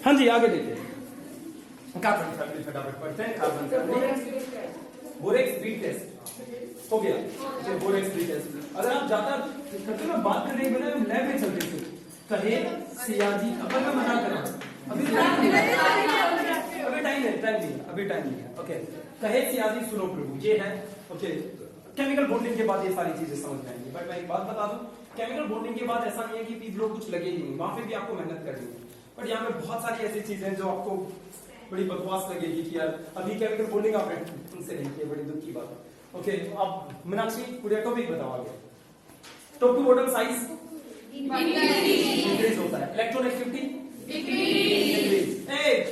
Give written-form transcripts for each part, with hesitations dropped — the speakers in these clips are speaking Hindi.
हाँ जी आगे देखिए, कार्बन फैमिली फटाफट पढ़ते हैं। Carbon family borax bead test हो गया, ये बोरेक्स बी टेस्ट। अगर आप ज्यादा करते ना बात करने के बजाय लैब में चलते थे, कहे सियाजी, अपन मैं मना कर रहा हूं, अभी टाइम नहीं है। ओके, कहे सियाजी सुनो प्रभु, ये है। ओके, केमिकल बॉन्डिंग के बाद ये सारी चीजें समझ में आएंगी। बट मैं एक बात बता दूं, केमिकल बॉन्डिंग के बाद ऐसा नहीं है कि पीप लोग कुछ लगे ही नहीं, वहां पे भी आपको मेहनत करनी है। बट यहाँ पे बहुत सारी ऐसी चीजें हैं जो आपको बड़ी बकवास लगेगी कि यार अभी केमिकल बॉन्डिंग आपने उनसे नहीं किया, बड़ी दुख की बात है। ओके, अब मीनाक्षी पूरे टॉपिक बताओ आगे। Top to bottom size increase होता है, इलेक्ट्रॉन एक्टिविटी डिक्रीज,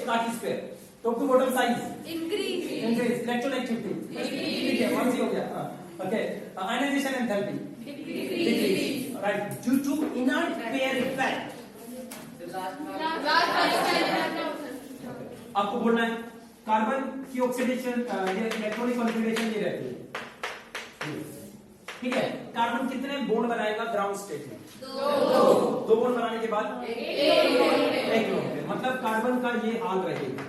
काटी square. Top to bottom size increase, electron activity ठीक है, वन हो गया। Okay, ionization enthalpy decrease, right, due to inert pair effect. आपको बोलना है कार्बन की ऑक्सीडेशन, ये इलेक्ट्रॉनिक कॉन्फिगरेशन ये रहती है, ठीक है। कार्बन कितने बॉन्ड बनाएगा ग्राउंड स्टेट में? दो बॉन्ड बनाने के बाद एक बॉन्ड, मतलब कार्बन का ये हाल रहेगा,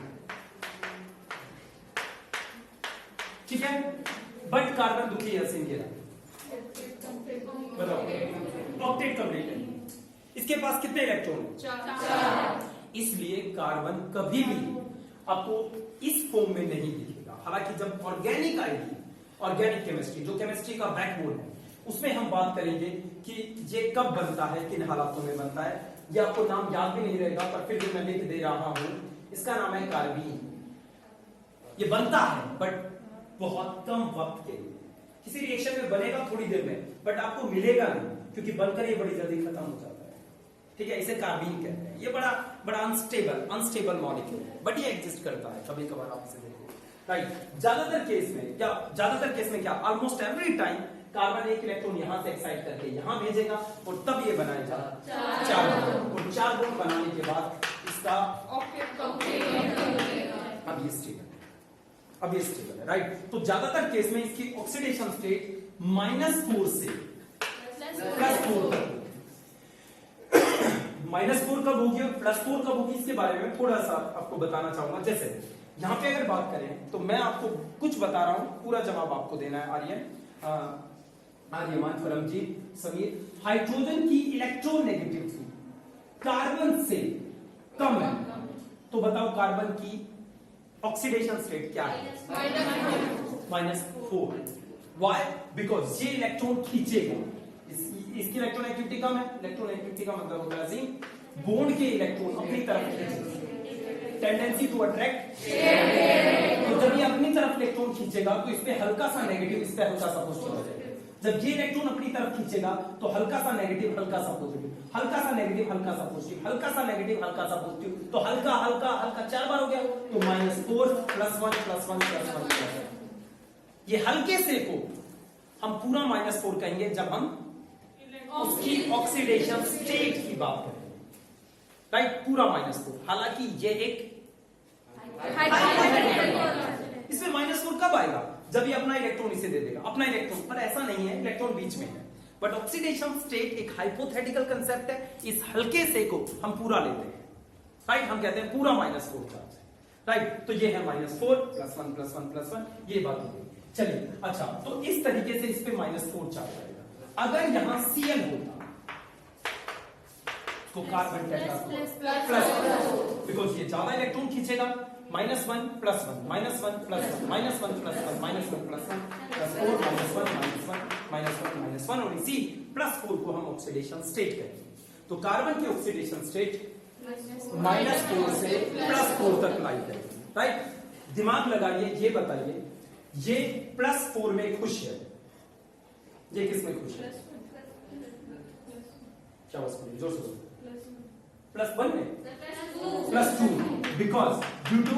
ठीक है। बट कार्बन दुखी है सिंगल, बताओ ऑक्टेट कंप्लीट है, इसके पास कितने इलेक्ट्रॉन? 4। इसलिए कार्बन कभी भी आपको इस फॉर्म में नहीं दिखेगा। हालांकि जब ऑर्गेनिक आएगी, ऑर्गेनिक केमिस्ट्री जो केमिस्ट्री का बैकबोन है, उसमें हम बात करेंगे कि ये कब बनता है, किन हालातों में बनता है। ये आपको नाम याद भी नहीं रहेगा, पर फिर भी मैं लिख दे रहा हूं, इसका नाम है कार्बीन। ये बनता है बट बहुत कम वक्त के लिए, किसी रिएक्शन में बनेगा थोड़ी देर में, बट आपको मिलेगा नहीं, क्योंकि बनकर ये बड़ी जल्दी खत्म हो जाता है, ठीक है। इसे कार्बीन कहते हैं। ये बड़ा अनस्टेबल मॉलिक्यूल है, बट ये एग्जिस्ट करता है, कभी कभार आप इसे देखो, राइट। ज्यादातर केस में क्या, ऑलमोस्ट एवरी टाइम कार्बन एक इलेक्ट्रॉन यहां से एक्साइट करके यहां भेजेगा, और तब ये बनाएगा 4 बॉन्ड, और 4 बॉन्ड बनाने के बाद इसका अब ये स्टेबल है, राइट। तो ज्यादातर केस में इसकी ऑक्सीडेशन स्टेट -4 से +4 तक। -4 कब होगी और +4 कब होगी, इसके बारे में थोड़ा सा आपको बताना चाहूंगा। जैसे यहां पे अगर बात करें तो मैं आपको कुछ बता रहा हूं, पूरा जवाब आपको देना है। आर्यमान, परमजीत, समीर, हाइड्रोजन की इलेक्ट्रोनेगेटिविटी कार्बन से कम है, तो बताओ कार्बन की ऑक्सीडेशन स्टेट क्या है? -4। व्हाई? बिकॉज ये इलेक्ट्रॉन खींचेगा, इसकी इलेक्ट्रॉन एक्टिविटी कम है। इलेक्ट्रॉन एक्टिविटी का मतलब होता है बॉन्ड के इलेक्ट्रॉन अपनी तरफ खींचेगा, टेंडेंसी टू अट्रैक्ट। तो जब ये अपनी तरफ इलेक्ट्रॉन खींचेगा तो इस पे हल्का सा नेगेटिव, इस पे हल्का सा पॉजिटिव हो जाएगा। जब ये इलेक्ट्रॉन अपनी तरफ खींचेगा तो हल्का सा नेगेटिव, हल्का सा पॉजिटिव, हल्का सा नेगेटिव, हल्का सा पॉजिटिव, हल्का सा नेगेटिव, हल्का सा पॉजिटिव, तो हल्का हल्का हल्का 4 बार हो गया, तो -4 +1 +1 +1 ये हल्के से को हम पूरा -4 कहेंगे जब हम उसकी ऑक्सीडेशन स्टेट की बात करें, राइट, पूरा -4। हालांकि ये एक इसमें -4 कब आएगा? जब ये अपना इलेक्ट्रॉन इसे दे देगा, अपना इलेक्ट्रॉन, पर ऐसा नहीं है, इलेक्ट्रॉन बीच में है। बट ऑक्सीडेशन स्टेट एक हाइपोथेटिकल कंसेप्ट है, इस हल्के से को हम पूरा लेते हैं, राइट, हम कहते हैं पूरा -4 चार्ज है, राइट। तो ये है -4 +1 +1 +1, ये बात हो गई। चलिए, अच्छा, तो इस तरीके से इस पे -4 चार्ज आएगा। अगर यहां Cl होता तो कार्बन टेट्रा प्लस, बिकॉज ये ज्यादा इलेक्ट्रॉन खींचेगा, -1 +1 -1 +1 -1 +1 -1 +1 +4 -1 और इसी +4 को हम ऑक्सीडेशन स्टेट कहेंगे। तो कार्बन की ऑक्सीडेशन स्टेट -4 से +4 तक लाई करेगी, राइट। दिमाग लगाइए, ये बताइए, ये +4 में खुश है, ये किस में खुश है? क्या बस जोर से +1 में, +2, because due to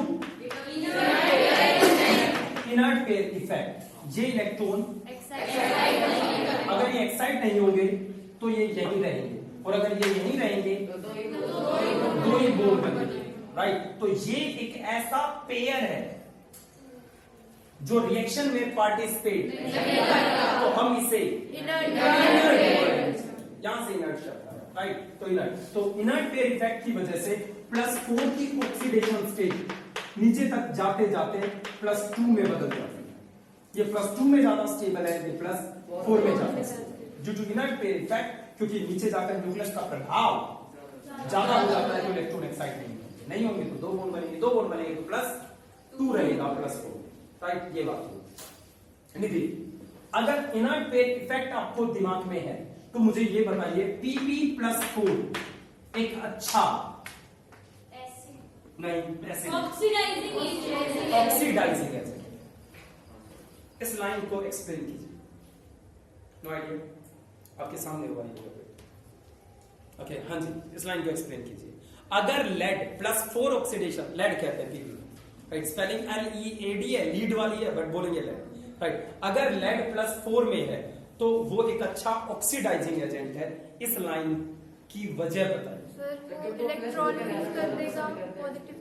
inert pair effect, ये इलेक्ट्रॉन अगर ये एक्साइट नहीं होंगे तो ये यहीं रहेंगे, और अगर ये यहीं रहेंगे तो ये बॉन्ड बनेंगे, राइट। तो ये एक ऐसा पेयर है जो रिएक्शन में पार्टिसिपेट, तो हम इसे यहां से इनर्ट शब्द, राइट। तो इनर्ट पेयर इफेक्ट की वजह से +4 की ऑक्सीडेशन स्टेट नीचे तक जाते जाते +2 में बदल जाती है। ये +2 में ज्यादा स्टेबल है, ये +4 में ज्यादा stable. Due to inert pair effect, क्योंकि नीचे जाकर न्यूक्लियस का प्रभाव ज्यादा हो जाता है तो इलेक्ट्रॉन एक्साइट नहीं होंगे तो 2 बॉन्ड बनेंगे, 2 बॉन्ड बनेंगे तो +2 रहेगा, +4, राइट। ये बात निधि, अगर इनर्ट पेयर इफेक्ट आपको दिमाग में है तो मुझे ये बताइए Pp+4 एक अच्छा नहीं ऐसे ऑक्सीडाइजिंग एजेंट। इस लाइन को एक्सप्लेन कीजिए। नो आइडिया, आपके सामने हुआ ये। ओके, हाँ जी, इस लाइन को एक्सप्लेन कीजिए। अगर लेड +4 ऑक्सीडेशन, लेड कहते हैं पीवी, राइट, स्पेलिंग LEAD है, लीड वाली है बट बोलेंगे लेड, राइट। अगर लेड +4 में है तो वो एक अच्छा ऑक्सीडाइजिंग एजेंट है। इस लाइन की वजह बताइए। इलेक्ट्रॉन कर देगा पॉजिटिव।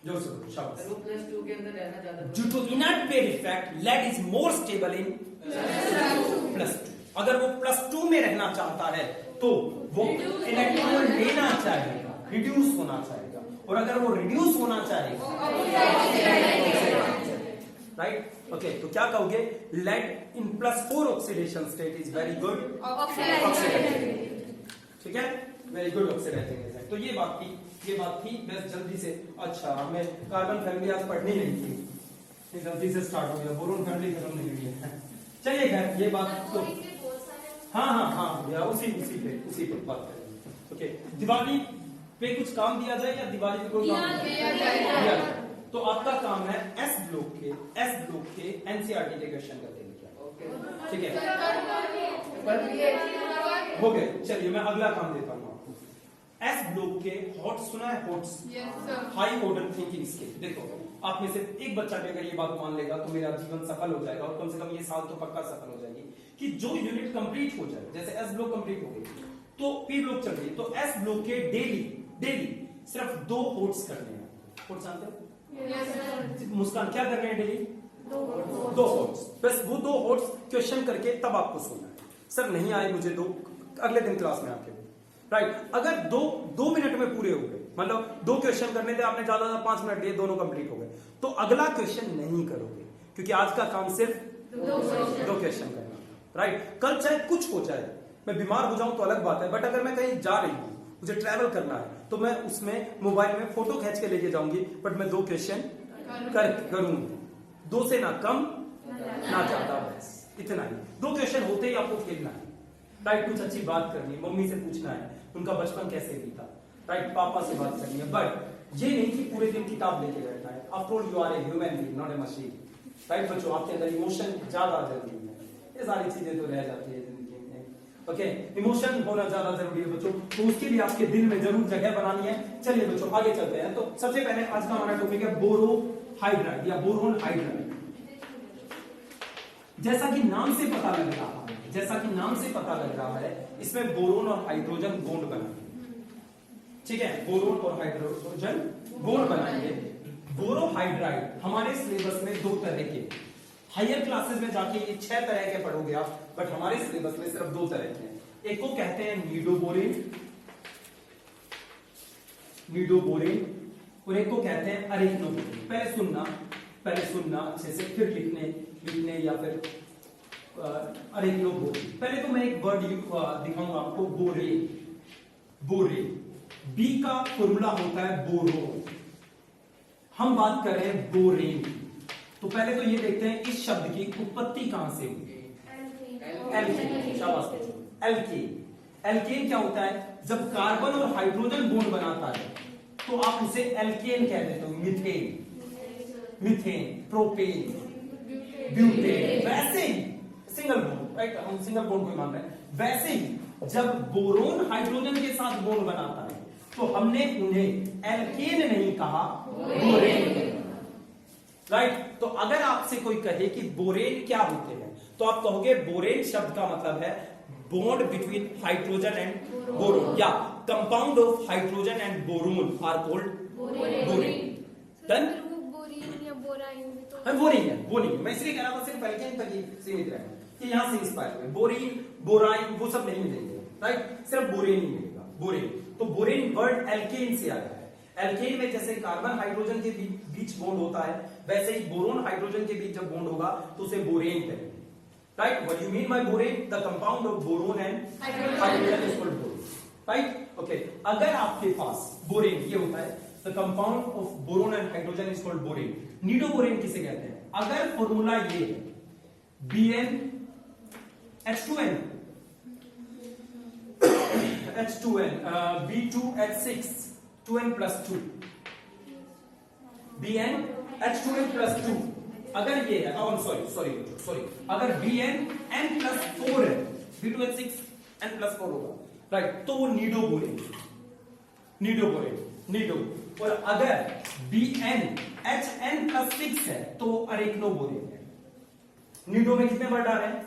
जोर से शाबाश। +2 के अंदर रहना ज्यादा। Due to inert pair effect lead is more stable in +2। अगर वो +2 में रहना चाहता है तो वो इलेक्ट्रॉन लेना चाहेगा, रिड्यूस होना चाहेगा, और अगर वो रिड्यूस होना चाहेगा, राइट, ओके, तो क्या कहोगे? Lead in +4 oxidation state is very good oxidizing, ठीक है, वेरी गुड ऑक्सीडाइजिंग एजेंट। तो ये बात थी बस जल्दी से। अच्छा, हमें कार्बन फैमिली आज पढ़नी नहीं थी, जल्दी से स्टार्ट हो गया, बोरोन फैमिली खत्म नहीं हुई है। चलिए खैर, ये बात तो हाँ भैया, उसी पे बात करेंगे। ओके, दिवाली पे कुछ काम दिया जाए या दिवाली पे कोई काम दिया? तो आपका काम है एस ब्लॉक के एनसीईआरटी के क्वेश्चन कर देंगे, ठीक है? हो गए, चलिए मैं अगला काम देता हूँ आपको। एस ब्लॉक के हॉट्स सुना है? Hots, high order thinking skill. देखो, आप में से एक बच्चा भी अगर ये बात मान लेगा तो मेरा जीवन सफल हो जाएगा, और कम से कम ये साल तो पक्का सफल हो जाएगी कि जो यूनिट कंप्लीट हो जाए, जैसे एस ब्लॉक कंप्लीट हो गई तो पी ब्लॉक चल रही है, तो एस ब्लॉक के डेली सिर्फ 2 हॉट्स करने हैं। हॉट्स जानते हो? मुस्कान, क्या कर रहे हैं डेली? 2 हॉट्स, बस वो 2 हॉट्स क्वेश्चन करके तब आपको सोना है। सर नहीं आए मुझे 2, अगले दिन क्लास में आके, राइट। अगर 2 मिनट में पूरे हो गए, मतलब 2 क्वेश्चन करने थे आपने, ज्यादा 5 मिनट लिए, दोनों कंप्लीट हो गए, तो अगला क्वेश्चन नहीं करोगे, क्योंकि आज का काम सिर्फ 2 क्वेश्चन करना, राइट। कल चाहे कुछ हो जाए, मैं बीमार हो जाऊं तो अलग बात है, बट अगर मैं कहीं जा रही हूं, मुझे ट्रैवल करना है, तो मैं उसमें मोबाइल में फोटो खींच के लेके जाऊंगी, बट मैं 2 क्वेश्चन करूंगी, 2 से ना कम ना ज्यादा, बस इतना ही। 2 क्वेश्चन होते ही आपको खेलना है, राइट। कुछ अच्छी बात करनी है, मम्मी से पूछना है उनका बचपन कैसे बीता, राइट, पापा से बात करनी है, बट ये नहीं कि पूरे दिन किताब लेके बैठना है। After all you are a human being, not a machine, right बच्चों। आपके अंदर इमोशन ज्यादा जरूरी है, ये सारी चीजें तो रह जाती है जिंदगी में, ओके। इमोशन होना ज्यादा जरूरी है बच्चों, तो उसके लिए आपके दिल में जरूर जगह बनानी है। चलिए बच्चों आगे चलते हैं। तो सबसे पहले आज का हमारा टॉपिक है बोरोहाइड्राइड या बोरोन हाइड्राइड। जैसा कि नाम से पता लग रहा है, इसमें बोरोन और हाइड्रोजन बॉन्ड बनाएंगे, ठीक है, बोरोन और हाइड्रोजन बॉन्ड बनाएंगे। बोरोहाइड्राइड हमारे सिलेबस में 2 तरह के, हायर क्लासेस में जाके ये 6 तरह के पढ़ोगे आप, बट हमारे सिलेबस में सिर्फ 2 तरह के हैं। एक को कहते हैं नीडोबोरेन और एक को कहते हैं अरेक्नोबोरेन। पहले सुनना अच्छे से, फिर लिखने या फिर अरेक्नोबोरेन। पहले तो मैं एक वर्ड दिखाऊंगा आपको, बोरेन। बी का फॉर्मूला होता है बोरोन, हम बात कर रहे हैं बोरेन। तो पहले तो ये देखते हैं इस शब्द की उत्पत्ति कहां से हुई। एल्केन, शाबाश बच्चों। एल्केन क्या होता है? जब कार्बन और हाइड्रोजन बॉन्ड बनाता है तो आप उसे एल्केन कह देते हो। मीथेन, प्रोपेन, ब्यूटेन, वैसे ही सिंगल बॉन्ड, राइट, हम सिंगल बॉन्ड को मान रहे हैं। वैसे ही जब बोरोन हाइड्रोजन के साथ बॉन्ड बनाता है तो हमने उन्हें एल्केन नहीं कहा, बोरेन, राइट। तो अगर आपसे कोई कहे कि बोरेन क्या होते हैं तो आप कहोगे बोरेन शब्द का मतलब है bond between hydrogen and boron, या compound of hydrogen and boron are called borane. Done? Boring है, मैं इसलिए कह रहा था सिर्फ एल्केन तक ही सीमित रहे कि यहां से इंस्पायर हुए। बोरिन, बोराइन वो सब नहीं मिलेंगे, राइट, सिर्फ बोरेन ही मिलेगा, बोरेन। तो बोरेन वर्ड एल्केन से आया है। एल्केन में जैसे कार्बन हाइड्रोजन के बीच बॉन्ड होता है, वैसे ही बोरोन हाइड्रोजन के बीच जब बॉन्ड होगा तो उसे बोरेन कहेंगे। Right, what you mean by borane? The compound of boron and hydrogen is called borane. Right, okay. अगर आपके पास बोरेन ये होता है, the compound of boron and hydrogen is called borane. Nidoborane किसे कहते हैं? अगर फॉर्मूला ये है Bn H2n H2n B2H6 2n plus 2 Bn H2n plus 2, अगर ये है, सॉरी अगर Bn n plus 4 है, B2H6 n plus 4 होगा, राइट, तो वो निडोबोरेन। और अगर Bn Hn plus 6 है तो अरेक्नोबोरेन है। नीडो में कितने वर्ड आ रहे हैं?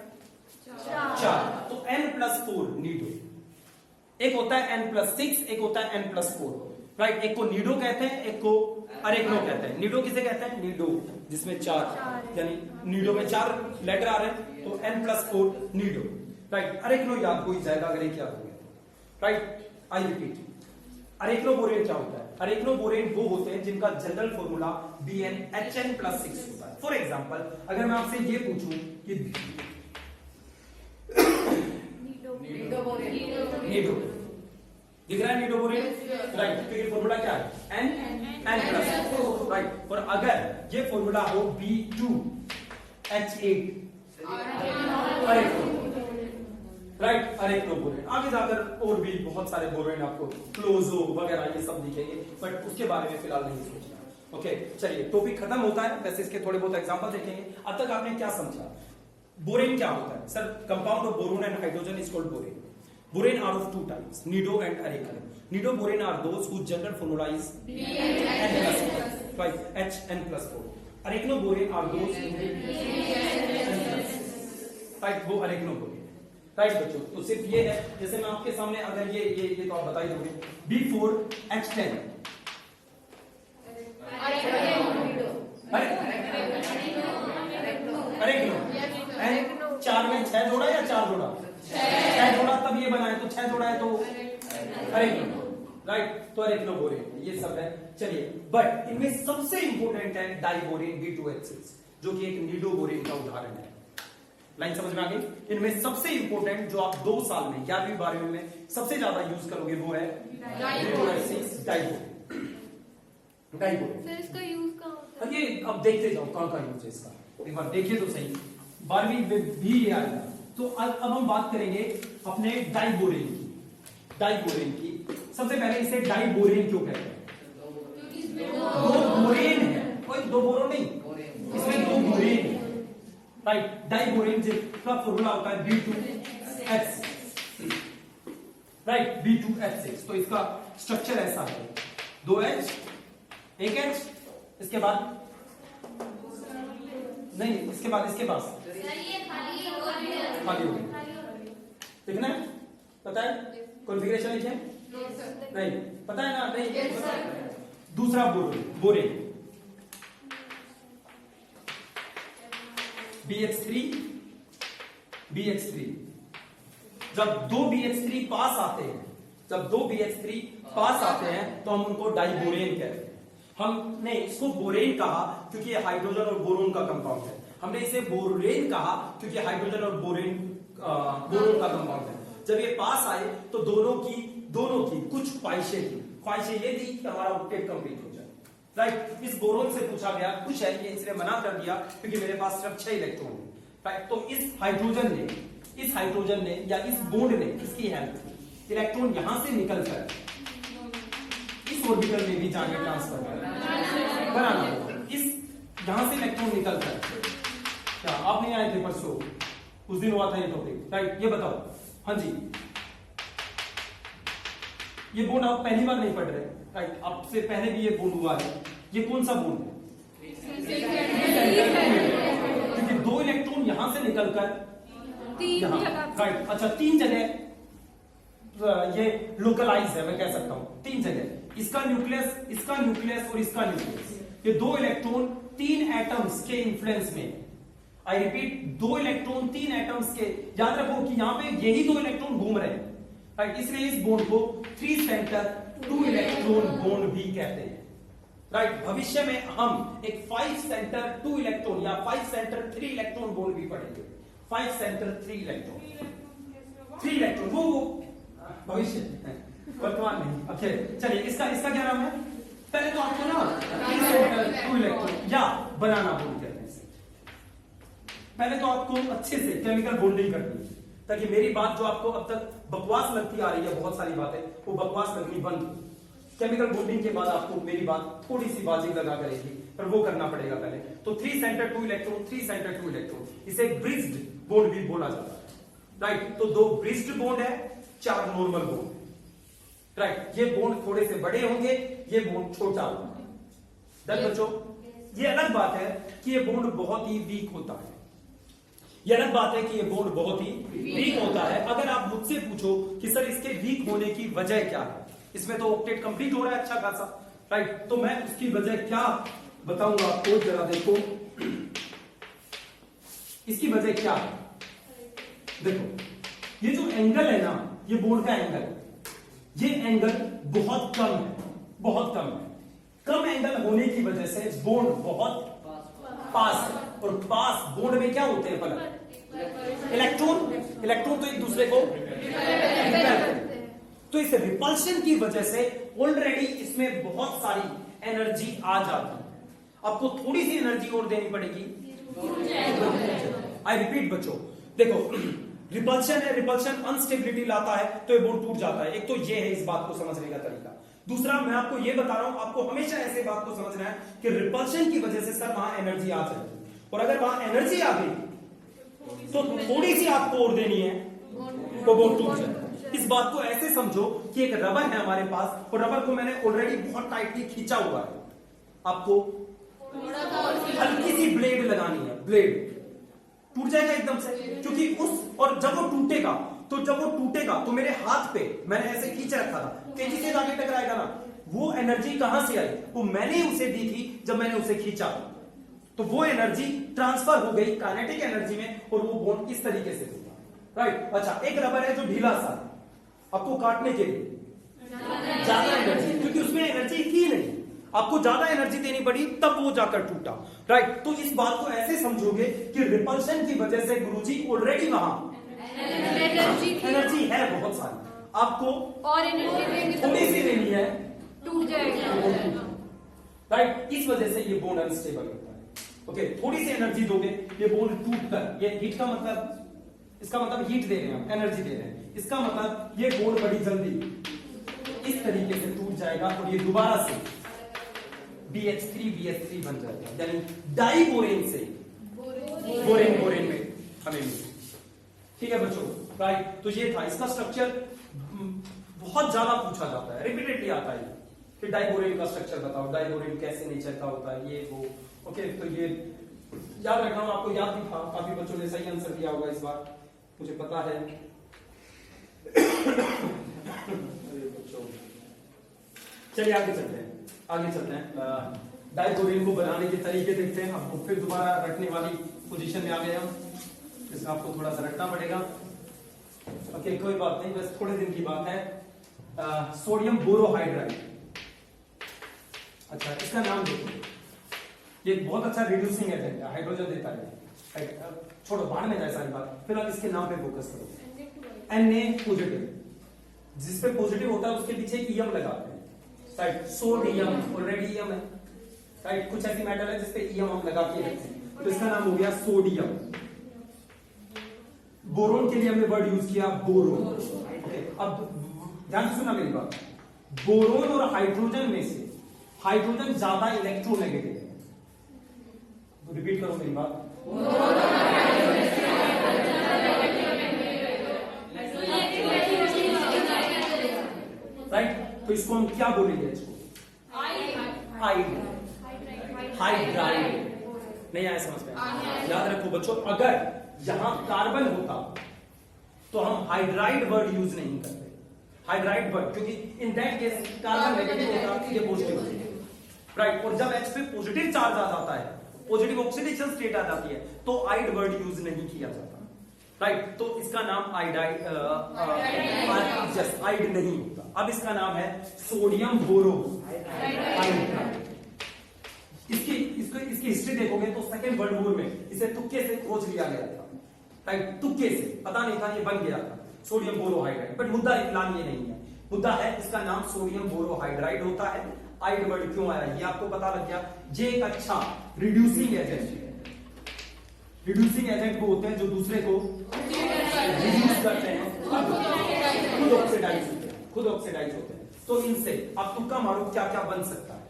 4। तो n plus 4 नीडो। एक होता है n plus 6, एक होता है n plus 4। राइट, एक को नीडो कहते हैं, एक को अरेक्नो कहते हैं। नीडो किसे कहते हैं? नीडो जिसमें 4, यानी नीडो में 4 लेटर आ रहे हैं, तो n plus 4 नीडो। राइट, अरेक्नो याद हो ही जाएगा अगर एक याद हो गया। राइट, आई रिपीट, अरेक्नोबोरेन क्या होता है? अरेक्नोबोरेन वो होते हैं जिनका जनरल फॉर्मूला BnHn plus 6 होता है। फॉर एग्जांपल, अगर मैं आपसे ये पूछूं कि नीडो दिख रहा है, नीडोबोरेन, राइट, तो ये फॉर्मूला क्या है? n plus, right. और अगर ये फॉर्मूला हो B2H8 राइट, अरेक्नोबोरेन। आगे जाकर और भी बहुत सारे बोरेन आपको क्लोजो वगैरह ये सब दिखेंगे, बट उसके बारे में फिलहाल नहीं सोचना। ओके, चलिए, टॉपिक खत्म होता है। वैसे इसके थोड़े बहुत एग्जांपल देखेंगे। अब तक आपने क्या समझा? बोरेन क्या होता है? Sir, compound of boron and hydrogen is called borane. Borane are of two types, nido and arecno. Nidoborane are those whose general formula is N plus 4, right? Hn plus 4. Arecnoborane are those right, वो arecnoborane, राइट बच्चों। तो सिर्फ ये है, जैसे मैं आपके सामने अगर ये तो आप बता ही दोगे, B4H10 अरेक्नो, एंड 4 में 6 जोड़ा या 4 जोड़ा? 6 जोड़ा, तब ये बना है, तो 6 जोड़ा है तो अरेक्नो, राइट, तो अरेक्नोबोरेन ये सब है। चलिए, बट इनमें सबसे इंपॉर्टेंट है डाइबोरेन B2H6, जो कि एक निडोबोरेन का उदाहरण है। लाइन समझ में आ गई? इनमें सबसे इंपॉर्टेंट जो आप 2 साल में 11वीं 12वीं में सबसे ज्यादा यूज करोगे वो है B2H6 डाइबोरेन। सर, इसका यूज कहाँ होता है? ये अब देखते जाओ कहाँ यूज है इसका, एक बार देखिए तो सही। 12वीं में भी ये आएगा। तो अब हम बात करेंगे अपने डाइबोरेन की। सबसे पहले इसे डाइबोरेन क्यों कहते हैं? दो बोरेन है, कोई 2 बोरो नहीं, इसमें 2 बोरेन है, राइट। डाइबोरेन जिसका फॉर्मूला होता है B2H6, राइट, B2H6। तो इसका स्ट्रक्चर ऐसा है, 2H 1H, इसके बाद नहीं, इसके पास खाली हो गई। देखना है, पता है कॉन्फ़िगरेशन लिखे? नहीं पता है ना? नहीं। दूसरा बोरेन BH3 जब 2 BH3 पास आते हैं तो हम उनको डाइबोरेन कहते हैं। हमने इसको बोरेन कहा क्योंकि ये हाइड्रोजन और बोरोन का कंपाउंड है। हमने इसे बोरेन कहा क्योंकि हाइड्रोजन और बोरोन का कंपाउंड है। जब ये पास आए तो दोनों की कुछ ख्वाहिशें ये थी कि हमारा ऑक्टेट कंप्लीट हो जाए, राइट। इस बोरोन से पूछा गया, कुछ है ये, इसने मना कर दिया क्योंकि मेरे पास सिर्फ 6 इलेक्ट्रॉन है, राइट। तो इस हाइड्रोजन ने या इस बॉन्ड ने किसकी हेल्प की? इलेक्ट्रॉन यहां से निकलकर इस ऑर्बिटल में भी जाके ट्रांसफर बनाना होगा। इस यहां से इलेक्ट्रॉन निकलकर, क्या आप नहीं आए थे परसों? उस दिन हुआ था ये टॉपिक, राइट। ये बताओ, हाँ जी, ये बॉन्ड आप पहली बार नहीं पढ़ रहे, राइट। आपसे पहले भी ये बॉन्ड हुआ है। ये कौन सा बॉन्ड है? क्योंकि 2 इलेक्ट्रॉन यहां से निकलकर 3 जगह, राइट। अच्छा, 3 जगह ये लोकलाइज है, मैं कह सकता हूं 3 जगह। इसका न्यूक्लियस और इसका न्यूक्लियस, ये 2 इलेक्ट्रॉन 3 एटम्स के इन्फ्लुएंस में। आई रिपीट, 2 इलेक्ट्रॉन 3 एटम्स के। याद रखो कि यहां पे यही 2 इलेक्ट्रॉन घूम रहे हैं, राइट। इसलिए इस बॉन्ड को 3 सेंटर 2 इलेक्ट्रॉन बॉन्ड भी कहते हैं। राइट, भविष्य में हम एक 5 सेंटर 2 इलेक्ट्रॉन या 5 सेंटर 3 इलेक्ट्रॉन बॉन्ड भी पढ़ेंगे। 5 सेंटर 3 इलेक्ट्रॉन, 3 इलेक्ट्रॉन वो भविष्य है, वर्तमान नहीं। ओके चलिए, इसका क्या नाम है? पहले तो आपको ना 3 सेंटर 2 इलेक्ट्रॉन या बनाना बॉन्ड कहते हैं। पहले तो आपको अच्छे से केमिकल बॉन्डिंग करनी है, ताकि मेरी बात जो आपको अब तक बकवास लगती आ रही है, बहुत सारी बातें, वो बकवास लगनी बंद हो। केमिकल बॉन्डिंग के बाद आपको मेरी बात थोड़ी सी बाजी लगा करेगी, पर वो करना पड़ेगा पहले। तो 3 सेंटर 2 इलेक्ट्रॉन, 3 सेंटर 2 इलेक्ट्रॉन, इसे ब्रिज्ड बॉन्ड भी बोला जाता है। राइट, तो 2 ब्रिज्ड बॉन्ड है, 4 नॉर्मल बॉन्ड। राइट, ये बॉन्ड थोड़े से बड़े होंगे, ये बॉन्ड छोटा होगा। दस बच्चों, ये अलग बात है कि ये बॉन्ड बहुत ही वीक होता है। ये अलग बात है कि ये बॉन्ड बहुत ही वीक होता है। अगर आप मुझसे पूछो कि सर इसके वीक होने की वजह क्या है, इसमें तो ऑक्टेट कंप्लीट हो रहा है अच्छा खासा। राइट, तो मैं उसकी वजह क्या बताऊंगा आपको, जरा देखो इसकी वजह क्या है। देखो, ये जो एंगल है ना, ये बॉन्ड का एंगल, ये एंगल बहुत कम है, बहुत कम है। कम एंगल होने की वजह से बॉन्ड बहुत पास है, और पास बॉन्ड में क्या होते हैं पलक? इलेक्ट्रॉन तो एक दूसरे को रिपेल करते हैं। तो इस रिपल्शन की वजह से ऑलरेडी इसमें बहुत सारी एनर्जी आ जाती है। आपको थोड़ी सी एनर्जी और देनी पड़ेगी। आई रिपीट बच्चों, देखो रिपल्शन है, रिपल्शन अनस्टेबिलिटी लाता है, तो ये बॉन्ड टूट जाता है। एक तो ये है इस बात को समझने का तरीका। दूसरा, मैं आपको ये बता रहा हूं, आपको हमेशा ऐसे बात को समझना है कि रिपल्शन की वजह से सर वहां एनर्जी आ जाएगी, और अगर वहां एनर्जी आ गई तो थोड़ी सी आपको और देनी है, तो बॉन्ड टूट जाएगा। इस बात को ऐसे समझो कि एक रबर है हमारे पास, और रबर को मैंने ऑलरेडी बहुत टाइटली खींचा हुआ है। आपको हल्की सी ब्लेड लगानी है, ब्लेड टूट जाएगा एकदम से, क्योंकि और जब वो टूटेगा तो मेरे हाथ पे मैंने ऐसे खींच रखा था, तेजी से जाके टकराएगा ना। वो एनर्जी कहां से आई? वो मैंने उसे दी थी जब मैंने उसे खींचा, तो वो एनर्जी ट्रांसफर हो गई काइनेटिक एनर्जी में, और वो बॉन्ड इस तरीके से होगा। राइट, अच्छा, एक रबर है जो ढीला सा, आपको काटने के लिए ज्यादा एनर्जी, क्योंकि उसमें एनर्जी थी नहीं, आपको ज्यादा एनर्जी देनी पड़ी, तब वो जाकर टूटा। राइट, तो इस बात को ऐसे समझोगे कि रिपल्शन की वजह से गुरुजी ऑलरेडी वहां एनर्जी है बहुत सारी, आपको और एनर्जी थोड़ी सी देनी है, टूट जाएगा। राइट, इस वजह से ये बॉन्ड अनस्टेबल होता है। ओके, थोड़ी सी एनर्जी दोगे, ये बॉन्ड टूट कर, ये हीट का मतलब, इसका मतलब हीट दे रहे हैं हम, एनर्जी दे रहे हैं, इसका मतलब ये बॉन्ड बड़ी जल्दी इस तरीके से टूट जाएगा, और ये दोबारा से BH3 बन जाएगा, यानी डाइबोरेन से बोरेन में हमें मिले। ठीक है बच्चों, राइट, तो ये था इसका स्ट्रक्चर। बहुत ज्यादा पूछा जाता है, रिपीटेडली आता है कि डाइबोरेन का स्ट्रक्चर बताओ, डाइबोरेन कैसे नेचर का होता है, ये वो। ओके, तो ये याद रखना, आपको याद भी था, काफी बच्चों ने सही आंसर दिया होगा इस बार, मुझे पता है। चलिए आगे चलते हैं, डाइबोरेन को बनाने के तरीके देखते हैं। आपको फिर दोबारा रखने वाली पोजीशन में आ गए हम, इसमें आपको थोड़ा सा रखना पड़ेगा। ओके, कोई बात नहीं, बस थोड़े दिन की बात है। सोडियम बोरोहाइड्राइड, अच्छा इसका नाम देखो, ये बहुत अच्छा रिड्यूसिंग एजेंट है, हाइड्रोजन देता है। छोड़ो, बाहर में जाए सारी बात, फिलहाल इसके नाम पे फोकस करो। Na पॉजिटिव, जिसपे पॉजिटिव होता है उसके पीछे ईएम लगाते हैं। राइट, सोडियम ऑलरेडी ईएम है। राइट, कुछ ऐसी मेटल है जिसपे ईएम हम लगा के रखते हैं, तो इसका नाम हो गया सोडियम। बोरोन के लिए हमने वर्ड यूज किया बोरोन। ओके, अब ध्यान से सुनना मेरी बात, बोरोन और हाइड्रोजन में से हाइड्रोजन ज्यादा इलेक्ट्रोनेगेटिव है। तो रिपीट करो मेरी बात, राइट, तो इसको हम क्या बोलेंगे? इसको हाइड्राइड। नहीं आया समझ में? याद रखो बच्चों, अगर यहां कार्बन होता तो हम हाइड्राइड वर्ड यूज नहीं करते, हाइड्राइड वर्ड, क्योंकि in that case carbon negative होता, ये पॉजिटिव होता। राइट, और जब H पे पॉजिटिव चार्ज आ जाता है, पॉजिटिव ऑक्सीडेशन स्टेट आ जाती है, तो आइड वर्ड यूज नहीं किया जाता। राइट, तो इसका नाम आइड नहीं होता। अब इसका नाम है सोडियम बोरो हाइड्राइड। इसकी हिस्ट्री देखोगे तो सेकेंड वर्ल्ड वॉर में इसे तुक्के से खोज लिया गया था, राइट, तुक्के से, पता नहीं था, ये बन गया था सोडियम बोरोहाइड्राइड। बट मुद्दा फिलहाल ये नहीं है, मुद्दा है इसका नाम सोडियम बोरोहाइड्राइड होता है। आइड वर्ड क्यों आया ये आपको पता लग गया। ये एक अच्छा रिड्यूसिंग एजेंट है। रिड्यूसिंग एजेंट वो होते हैं जो दूसरे को रिड्यूस करते हैं, खुद ऑक्सीडाइज होते हैं, खुद ऑक्सीडाइज होते हैं। तो इनसे आप तुक्का मारो क्या क्या बन सकता है।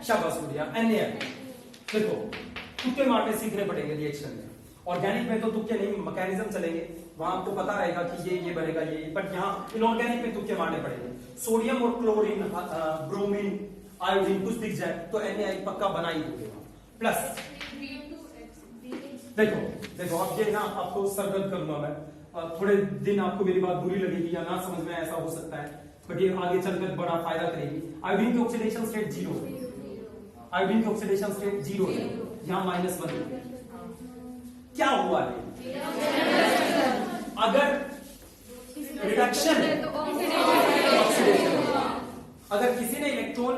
शाबाश बढ़िया, NaI। देखो तुक्के मारने सीखने पड़ेंगे रिएक्शन में। ऑर्गेनिक में तो तुक्के नहीं, मैकेनिज्म चलेंगे, वहां आपको पता रहेगा कि ये बनेगा ये, बट यहाँ इनऑर्गेनिक में तुक्के मारने पड़ेंगे। सोडियम और क्लोरीन, ब्रोमीन, आयोडीन कुछ दिख जाए तो NaI पक्का बना ही होगा। प्लस देखो अब ये ना आपको सरदर्द करूंगा मैं, थोड़े दिन आपको मेरी बात बुरी लगेगी या ना समझ में, ऐसा हो सकता है, बट ये आगे चलकर बड़ा फायदा करेगी। आयोडीन की ऑक्सीडेशन स्टेट 0 है, आयोडीन की ऑक्सीडेशन स्टेट 0 है, यहाँ -1 है। क्या हुआ है? अगर रिडक्शन है, अगर किसी ने इलेक्ट्रॉन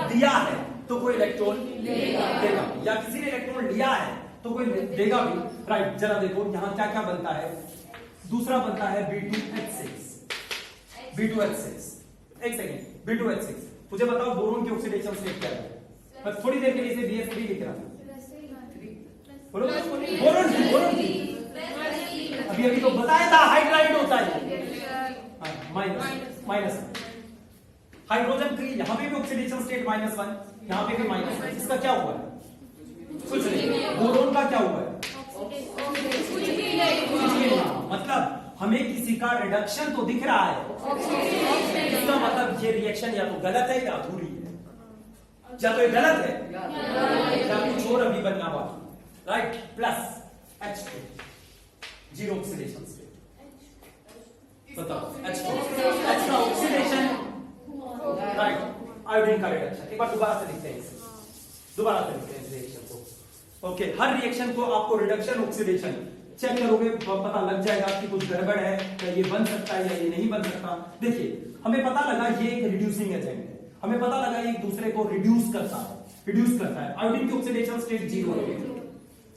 दिया है तो कोई इलेक्ट्रॉन देगा, या किसी ने इलेक्ट्रॉन लिया है तो कोई देगा भी, राइट। जरा देखो यहाँ क्या क्या बनता है। दूसरा बनता है B2H6। एक सेकेंड, B2H6। मुझे बताओ बोरोन की ऑक्सीडेशन स्टेट क्या है? मैं थोड़ी देर के लिए इसे BF3 लिख रहा हूं। बोरोन अभी तो बताया था हाइड्राइड होता है, माइनस। हाइड्रोजन की यहाँ पे भी ऑक्सीडेशन स्टेट -1, यहाँ पे भी -1। इसका क्या हुआ है? कुछ नहीं। बोरोन का क्या हुआ है? मतलब हमें किसी का रिडक्शन तो दिख रहा है, इसका मतलब ये रिएक्शन या तो गलत है या अधूरी है, या तो ये गलत है या कुछ और अभी बनना बाकी, right. Plus H2, 0 oxidation state. बताओ H2 का ऑक्सीडेशन, राइट, आयोडीन का रिडक्शन। एक बार दोबारा से लिखते हैं इस रिएक्शन को। ओके, हर रिएक्शन को आपको रिडक्शन ऑक्सीडेशन चेक करोगे तो पता लग जाएगा कि कुछ गड़बड़ है, या ये बन सकता है या ये नहीं बन सकता। देखिए हमें पता लगा ये एक रिड्यूसिंग एजेंट है, हमें पता लगा ये एक दूसरे को रिड्यूस करता है। आयोडीन की ऑक्सीडेशन स्टेट 0 है,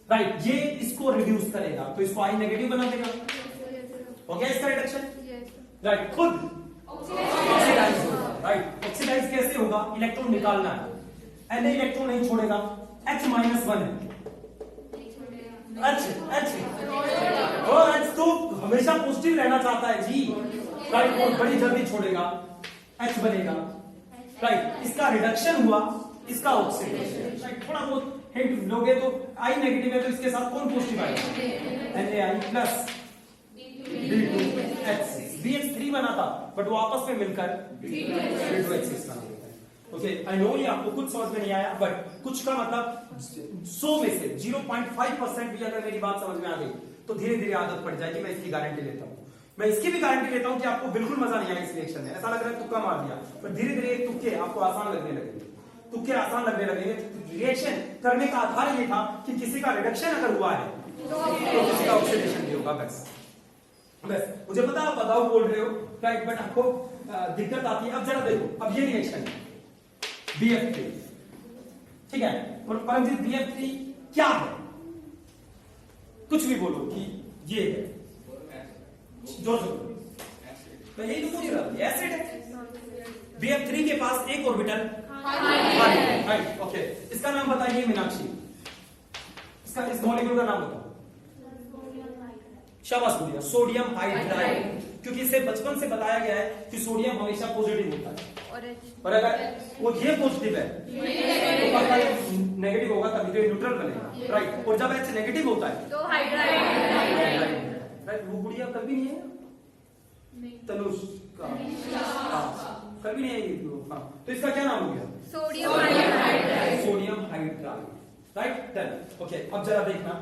राइट। ये इसको रिड्यूस करेगा तो इसको I नेगेटिव बना देगा, हो गया इसका रिडक्शन, राइट। खुद ऑक्सीडाइज होगा, राइट। ऑक्सीडाइज कैसे होगा? इलेक्ट्रॉन निकालना है, Na इलेक्ट्रॉन नहीं छोड़ेगा, H-1 है, H तो हमेशा पॉजिटिव रहना चाहता है जी, राइट, और बड़ी जल्दी छोड़ेगा, H बनेगा, राइट। इसका रिडक्शन हुआ, इसका ऑक्सीडेशन, राइट। थोड़ा बहुत हिंट लोगे तो I नेगेटिव है तो इसके साथ कौन पॉजिटिव आएगा? NaI plus B2H6। BH3 बना था बट वो आपस में मिलकर B2H6 बना देगा। ओके, आई नो ये आपको कुछ समझ में नहीं आया, बट कुछ का मतलब 100 में से 0.5% भी अगर मेरी बात समझ में आ गई तो धीरे धीरे आदत पड़ जाएगी। मैं इसकी गारंटी लेता हूँ, मैं इसकी भी गारंटी लेता हूँ कि आपको बिल्कुल मजा नहीं आया इस रिएक्शन में। ऐसा लग रहा है तुक्का मार दिया, पर धीरे धीरे तुक्के आपको आसान लगने लगेंगे, तुक्के आसान लगने लगेंगे। रिएक्शन करने का आधार ये था कि किसी का रिडक्शन अगर हुआ है तो किसी का ऑक्सीडेशन भी होगा। बस मुझे पता आप बताओ बोल रहे हो, राइट, बट आपको दिक्कत आती है। अब जरा देखो, अब ये रिएक्शन है BF3, ठीक है, परंजित BF3 क्या है? कुछ भी बोलो कि ये है, जो मैं यही तो पूछ रहा था, एसिड है। BF3 के पास एक ऑर्बिटल है, राइट। ओके, इसका नाम बताइए मीनाक्षी, इसका इस मॉलिक्यूल का नाम बताओ। शाबाश बोलिए, सोडियम हाइड्राइड, क्योंकि इसे बचपन से बताया गया है कि सोडियम हमेशा पॉजिटिव होता है, और अगर वो ये पॉजिटिव है तो पक्का ये नेगेटिव होगा, तभी तो ये न्यूट्रल बनेगा, राइट। और जब H नेगेटिव होता है तो हाइड्राइड, राइट। वो गुड़िया कल भी नहीं है, तनुष का, कल भी नहीं है, हाँ। तो इसका क्या नाम हो गया? Sodium hydride, sodium hydride, right, done. Okay, अब जरा देखना,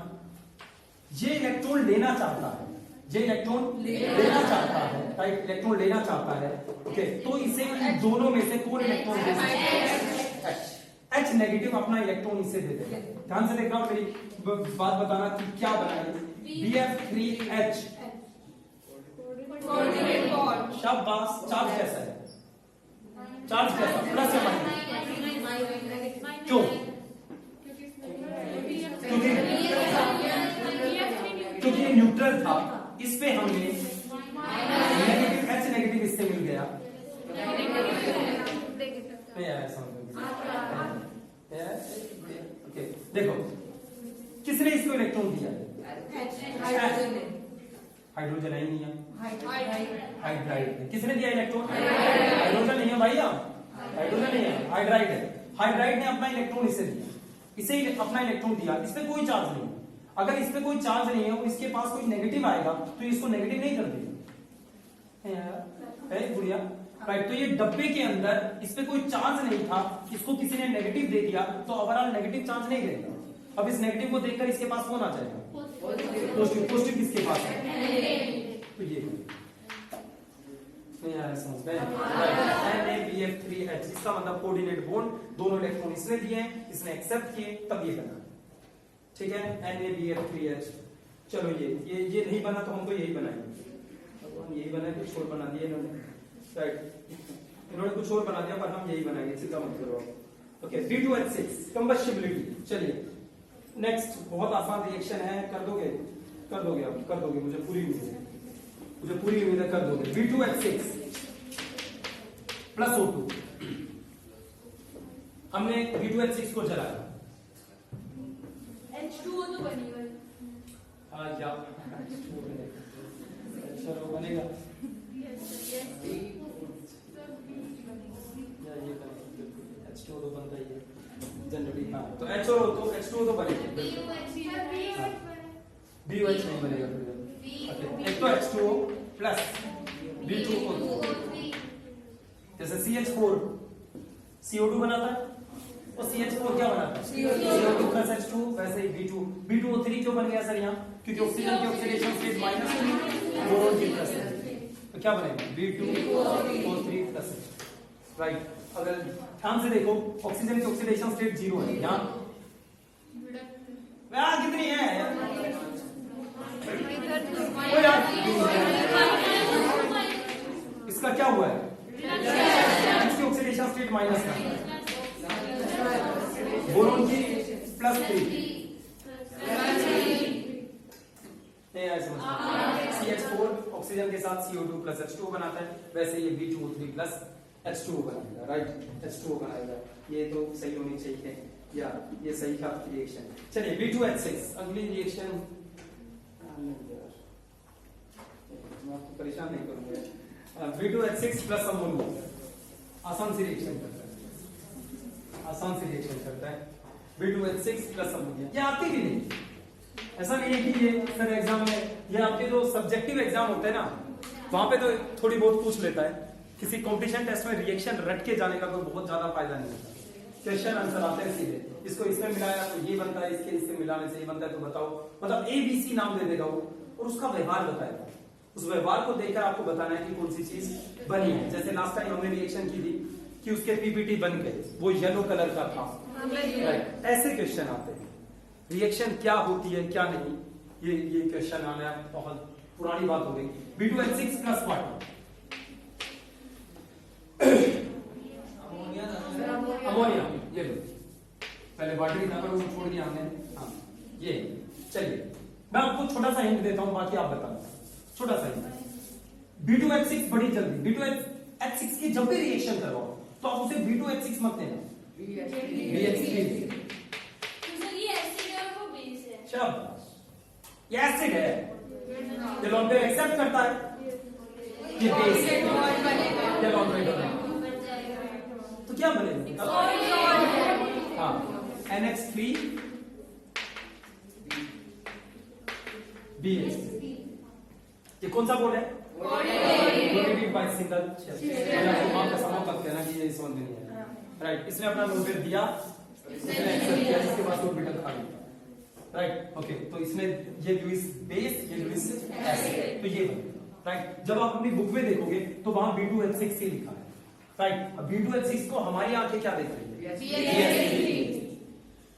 ये इलेक्ट्रॉन लेना चाहता है, ये इलेक्ट्रॉन लेना चाहता है, राइट, इलेक्ट्रॉन लेना चाहता है। ओके, तो इसे इन दोनों में से कौन इलेक्ट्रॉन दे सकता है? H नेगेटिव अपना इलेक्ट्रॉन इसे दे देगा। ध्यान से देखना और मेरी बात बताना कि क्या बना है। BF3H शाबाश। चार्ज कैसा है? चार्ज कैसा? प्लस या माइनस? क्यों? क्योंकि ये न्यूट्रल था, इस पे हमने नेगेटिव H नेगेटिव इससे मिल गया। नहीं आया समझ में? ओके देखो, किसने इसको इलेक्ट्रॉन दिया? हाइड्रोजन ही नहीं है, हाइड्राइड। किसने दिया इलेक्ट्रॉन? हाइड्रोजन नहीं है भैया, हाइड्रोजन नहीं है, हाइड्राइड है। हाइड्राइड ने अपना इलेक्ट्रॉन इसे दिया, इसे अपना इलेक्ट्रॉन दिया, इस पे कोई चार्ज नहीं है। अगर इस पे कोई चार्ज नहीं है और इसके पास कोई नेगेटिव आएगा तो इसको नेगेटिव नहीं कर देगा, है गुड़िया? राइट। तो ये डब्बे के अंदर इस पे कोई चार्ज नहीं था, इसको किसी ने नेगेटिव दे दिया तो ओवरऑल नेगेटिव चार्ज नहीं रहेगा। अब इस नेगेटिव को देखकर इसके पास कौन आ जाएगा? पॉजिटिव। पॉजिटिव किसके पास है? तो ये नहीं आया समझ में? NaBF3H, इसका मतलब कोऑर्डिनेट बॉन्ड, दोनों इलेक्ट्रॉन इसने दिए हैं, इसने एक्सेप्ट किए, तब ये बना। ठीक है, NaBF3H। चलो ये नहीं बना तो हम तो यही बनाएंगे। अब हम यही बनाए, कुछ और बना दिया इन्होंने। राइट, इन्होंने कुछ और बना दिया पर हम यही बनाएंगे, चिंता मत करो। Okay, B2H6 कंबस्टिबिलिटी। चलिए नेक्स्ट, बहुत आसान रिएक्शन है, कर दोगे आप, कर दोगे, मुझे पूरी उम्मीद है कर दोगे। B2H6 प्लस O2, हमने B2H6 को जलाया, H2O तो बनेगा। हाँ क्या चलो बनेगा H2O तो बनता ही है जनरली। हाँ तो H2O तो बनेगा, BOH नहीं बनेगा फिर। एक तो H2O प्लस B2O, जैसे CH4 CO2 बनाता है और CH4 क्या बनाता है? CO2 प्लस H2, वैसे ही B2O3 क्यों बन गया सर यहाँ? क्योंकि ऑक्सीजन की ऑक्सीडेशन स्टेट माइनस है, बोरोन की प्लस है, तो क्या बनेगा? B2O3 plus H। राइट, अगर ध्यान से देखो ऑक्सीजन की ऑक्सीडेशन स्टेट 0 है, यहाँ कितनी है? इसका क्या हुआ है? इसकी ऑक्सीडेशन स्टेट माइनस है, बोरोन की प्लस 3। CH4 ऑक्सीजन के साथ CO2 प्लस H2O बनाता है, वैसे ये B2O3 प्लस H2O बनाएगा। राइट, H2O बनाएगा। ये तो सही होनी चाहिए, या ये सही था रिएक्शन। चलिए B2H6 अगली रिएक्शन, मैं आपको परेशान नहीं करूंगा। B2H6 प्लस अमोनिया, आसान सी रिएक्शन करता है, B2H6 प्लस अमोनिया। ये आती भी नहीं, ऐसा नहीं है कि ये सर एग्जाम में, ये आपके जो सब्जेक्टिव एग्जाम होते हैं ना, वहां पे तो थोड़ी बहुत पूछ लेता है। किसी कंपटीशन टेस्ट में रिएक्शन रट के जाने का कोई बहुत ज्यादा फायदा नहीं होता। क्वेश्चन आंसर आते हैं सीधे, इसको इसमें मिलाया तो ये बनता है, इसके इससे मिलाने से ये बनता है, तो बताओ, मतलब ABC नाम दे देगा वो और उसका व्यवहार बताएगा। उस व्यवहार को देखकर आपको बताना है कि कौन सी चीज बनी है। जैसे लास्ट टाइम हमने रिएक्शन की थी कि उसके PPT बन गए, वो येलो कलर का था। राइट, ऐसे क्वेश्चन आते हैं। रिएक्शन क्या होती है क्या नहीं, ये क्वेश्चन आना बहुत पुरानी बात हो गई। B2H6 प्लस वाटर, अमोनिया, ये लो, पहले वाटर ही था पर वो छोड़ दिया हमने। हाँ ये, चलिए मैं आपको छोटा सा हिंट देता हूं, बाकी आप बताओ। छोटा सा हिंट, B2H6 बड़ी जल्दी, B2H6 की जब भी रिएक्शन करवाओ तो आप उसे B2H6 मत देना, BH3। ये एसिड है, ये लॉन्ग पेयर एक्सेप्ट करता है, ये बेस है, ये लॉन्ग पेयर तो क्या बनेगा? हाँ NH3 BH। ये कौन सा बोर्ड है? Coordinated by single shell. आपका समझ सकते हैं ना कि ये समझ में नहीं है। राइट, इसने अपना लॉन्ग पेयर दिया, इसने एक्सेप्ट किया, इसके पास ऑर्बिटल खाली। राइट, ओके, तो इसमें ये लुईस बेस, ये लुईस एसिड, तो ये बनेगा। राइट, जब आप अपनी बुक में देखोगे तो वहां B2H6 लिखा है। राइट। अब B2H6 को हमारी आंखें क्या देख रही है?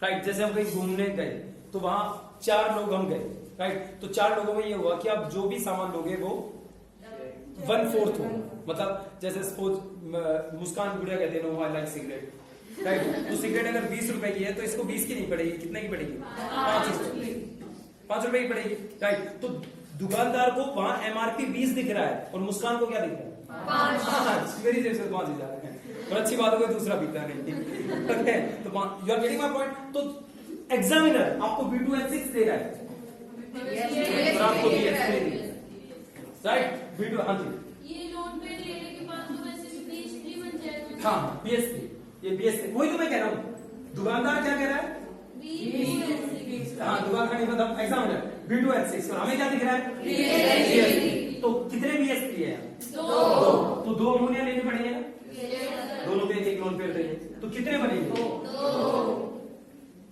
राइट। जैसे हम कहीं घूमने गए तो वहां 4 लोग हम गए, राइट। तो 4 लोगों में ये हुआ कि आप जो भी सामान लोगे वो 1/4 हो, मतलब जैसे सपोज मुस्कान गुड़िया कहते हैं no I like cigarette, right. तो सिगरेट अगर 20 रुपए की है तो इसको 20 की नहीं पड़ेगी, कितने की पड़ेगी? 5 रुपए की पड़ेगी, राइट। तो दुकानदार को वहां MRP 20 दिख रहा है और मुस्कान को क्या दिख रहा है? 5। मेरी जेब से 5 ही जा रहे हैं, और अच्छी बात है कोई दूसरा पीता नहीं, ओके। तो you are getting my point. तो एग्जामिनर आपको B2H6 दे रहा है और आपको BS3, राइट। B2, हाँ जी, ये नोट पैड लेने के बाद तो वैसे भी BS3 बन जाएगा। हाँ BS3, ये BS3, वही तो मैं कह रहा हूँ। दुकानदार क्या कह रहा है? हाँ दुकानदार नहीं, मतलब एग्जामिनर B2H6 और हमें क्या दिख रहा है? BS3। तो कितने BS3 है? 2। तो 2 अमोनिया लेने पड़ेंगे ना, दोनों पे एक लोन पेयर देंगे, तो कितने बनेंगे? 2।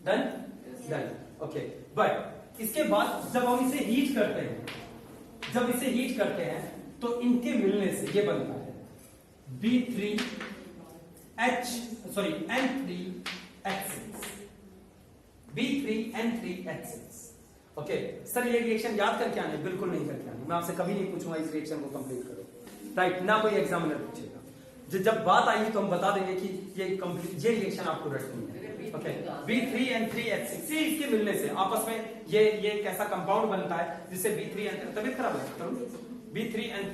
Done done, okay. बट इसके बाद जब हम इसे हीट करते हैं, जब इसे हीट करते हैं तो इनके मिलने से ये बनता है N3H6, B3N3H6। ओके सर, ये रिएक्शन याद करके आने? बिल्कुल नहीं करके आने, मैं आपसे कभी नहीं पूछूंगा इस रिएक्शन को कंप्लीट करो, राइट। ना कोई एग्जामिनर पूछेगा। जब बात आएगी तो हम बता देंगे कि ये कंप्लीट, ये रिएक्शन आपको रटनी है, ओके। B3N3H6 इसके मिलने से आपस में ये कैसा कंपाउंड बनता है जिससे B3N3, तबीयत खराब है, B3N,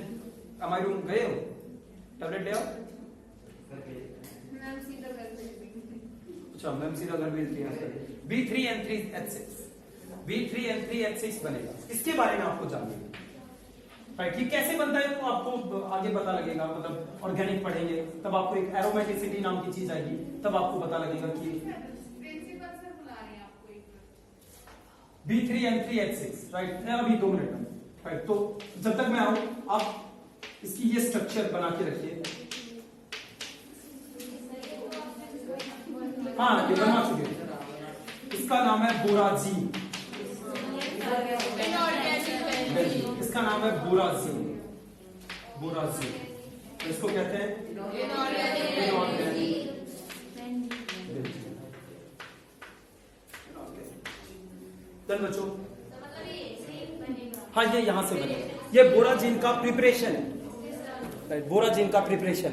हमारे रूम गए हो, टैबलेट ले आओ। अच्छा मैम सीधा घर भेज दिया। B3N3H6 बनेगा, इसके बारे में आपको जानना है, राइट। ये कैसे बनता है तो आपको आगे पता लगेगा, मतलब ऑर्गेनिक पढ़ेंगे तब आपको एक एरोमेटिसिटी नाम की चीज आएगी, तब आपको पता लगेगा कि प्रिंसिपल सर बुला रहे हैं आपको एक मिनट। B3N3H6, right. अभी 2 मिनट में, राइट। तो जब तक मैं आऊं आप इसकी ये स्ट्रक्चर बना के रखिए। हाँ ये बना चुके, इसका नाम है बोराजीन, इसका नाम है बोराजीन, बोराजीन, तो इसको कहते हैं चल बच्चों, हाँ ये यहां से बनेगा, ये बोराजीन का प्रिपरेशन है, बोराजीन का प्रिपरेशन है।